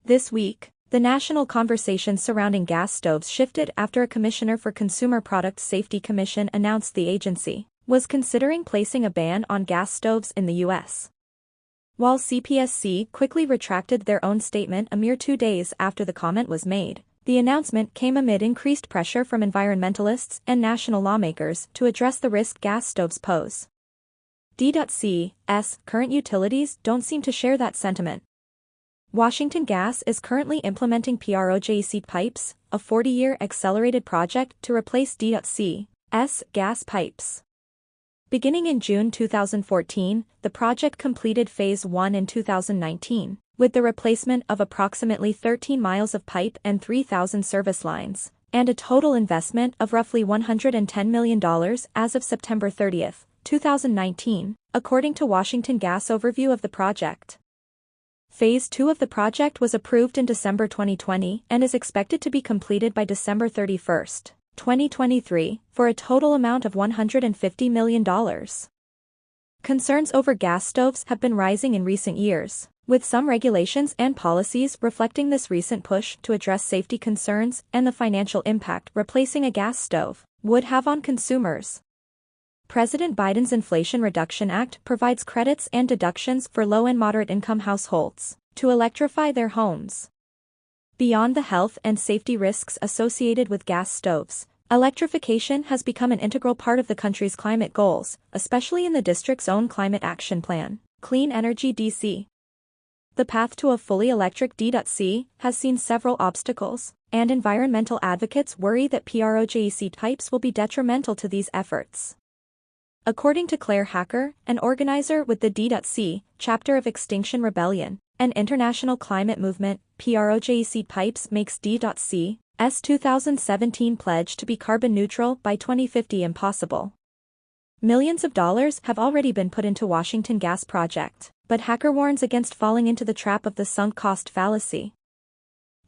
This week, the national conversation surrounding gas stoves shifted after a Commissioner for Consumer Product Safety Commission announced the agency was considering placing a ban on gas stoves in the U.S. While CPSC quickly retracted their own statement a mere 2 days after the comment was made, the announcement came amid increased pressure from environmentalists and national lawmakers to address the risk gas stoves pose. D.C.'s current utilities don't seem to share that sentiment. Washington Gas is currently implementing PROJectpipes, a 40-year accelerated project to replace D.C.'s gas pipes. Beginning in June 2014, the project completed Phase 1 in 2019, with the replacement of approximately 13 miles of pipe and 3,000 service lines, and a total investment of roughly $110 million as of September 30, 2019, according to Washington Gas overview of the project. Phase 2 of the project was approved in December 2020 and is expected to be completed by December 31, 2023, for a total amount of $150 million. Concerns over gas stoves have been rising in recent years, with some regulations and policies reflecting this recent push to address safety concerns and the financial impact replacing a gas stove would have on consumers. President Biden's Inflation Reduction Act provides credits and deductions for low and moderate-income households to electrify their homes. Beyond the health and safety risks associated with gas stoves, electrification has become an integral part of the country's climate goals, especially in the district's own Climate Action Plan, Clean Energy DC. The path to a fully electric D.C. has seen several obstacles, and environmental advocates worry that PROJectpipes will be detrimental to these efforts. According to Claire Hacker, an organizer with the D.C. chapter of Extinction Rebellion, an international climate movement, PROJectpipes makes D.C.'s 2017 pledge to be carbon neutral by 2050 impossible. Millions of dollars have already been put into Washington Gas project, but Hacker warns against falling into the trap of the sunk cost fallacy.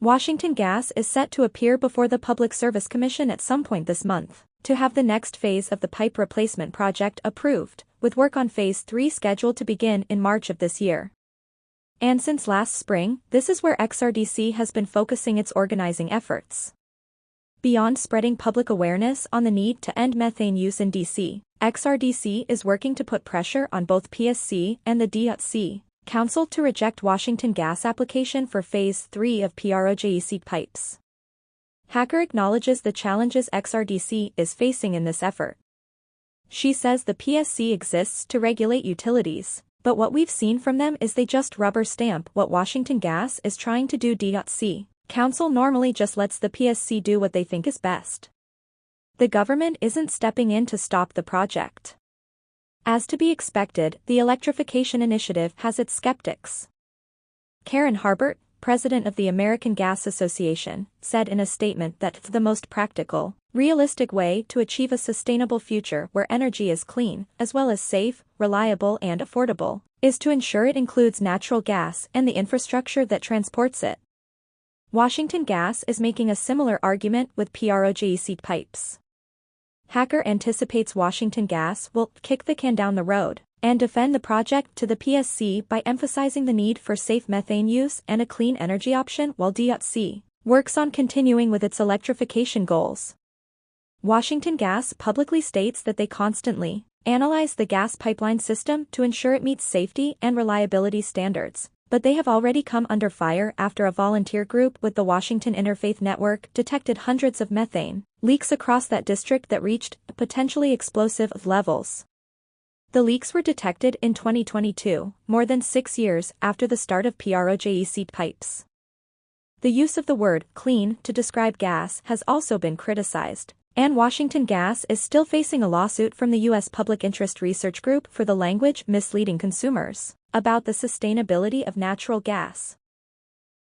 Washington Gas is set to appear before the Public Service Commission at some point this month to have the next phase of the pipe replacement project approved, with work on Phase 3 scheduled to begin in March of this year. And since last spring, this is where XRDC has been focusing its organizing efforts. Beyond spreading public awareness on the need to end methane use in D.C., XRDC is working to put pressure on both PSC and the D.C. Council to reject Washington Gas application for Phase 3 of PROJectpipes. Hacker acknowledges the challenges XRDC is facing in this effort. She says the PSC exists to regulate utilities, but what we've seen from them is they just rubber stamp what Washington Gas is trying to do. D.C. Council normally just lets the PSC do what they think is best. The government isn't stepping in to stop the project. As to be expected, the electrification initiative has its skeptics. Karen Harbert, president of the American Gas Association, said in a statement that the most practical, realistic way to achieve a sustainable future where energy is clean, as well as safe, reliable and affordable, is to ensure it includes natural gas and the infrastructure that transports it. Washington Gas is making a similar argument with PROJectpipes. Hacker anticipates Washington Gas will kick the can down the road and defend the project to the PSC by emphasizing the need for safe methane use and a clean energy option while D.C. works on continuing with its electrification goals. Washington Gas publicly states that they constantly analyze the gas pipeline system to ensure it meets safety and reliability standards, but they have already come under fire after a volunteer group with the Washington Interfaith Network detected hundreds of methane leaks across that district that reached potentially explosive levels. The leaks were detected in 2022, more than 6 years after the start of PROJectpipes. The use of the word clean to describe gas has also been criticized, and Washington Gas is still facing a lawsuit from the U.S. Public Interest Research Group for the language misleading consumers about the sustainability of natural gas.